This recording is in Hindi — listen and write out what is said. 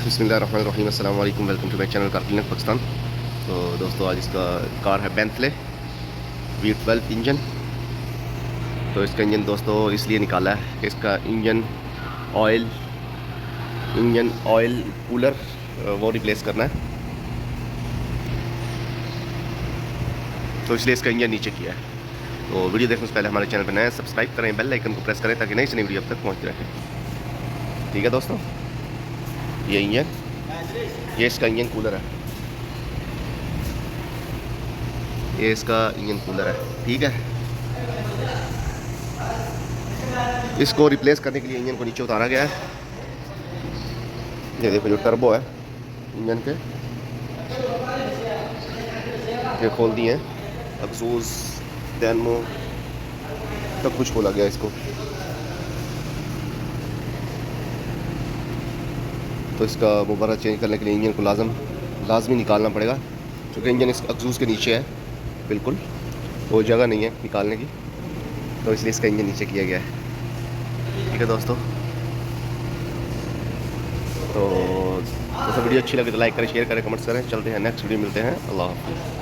बिस्मिल्लाहिर्रहमानिर्रहीम। अस्सलाम वालेकुम। Welcome to my channel car cleaner Pakistan. तो दोस्तों, आज इसका कार है बेंटले V12 इंजन। तो इसका इंजन दोस्तों इसलिए निकाला है कि इसका इंजन ऑयल कूलर वो रिप्लेस करना है। तो इसलिए इसका इंजन नीचे किया है। तो वीडियो देखने से पहले हमारे चैनल पर नए सब्सक्राइब करें, बेल आइकन को प्रेस करें ताकि नई से नई वीडियो अब तक पहुँचती रहे। ठीक है दोस्तों, ये इसका इंजन कूलर है। ये इसका इंजन कूलर है। ठीक है, इसको रिप्लेस करने के लिए इंजन को नीचे उतारा गया है। ये देखो, जो टर्बो है इंजन के, ये खोल दिए हैं। एग्जॉस्ट, डायनेमो सब कुछ खोला गया इसको। तो इसका दोबारा चेंज करने के लिए इंजन को लाजमी निकालना पड़ेगा, क्योंकि इंजन इस एग्जॉस्ट के नीचे है, बिल्कुल वो जगह नहीं है निकालने की। तो इसलिए इसका इंजन नीचे किया गया है। ठीक है दोस्तों, तो दोस्तों वीडियो अच्छी लगे तो लाइक करें, शेयर करें, कमेंट्स करें। चलते हैं नेक्स्ट वीडियो, मिलते हैं। अल्लाह हाफ़िज़।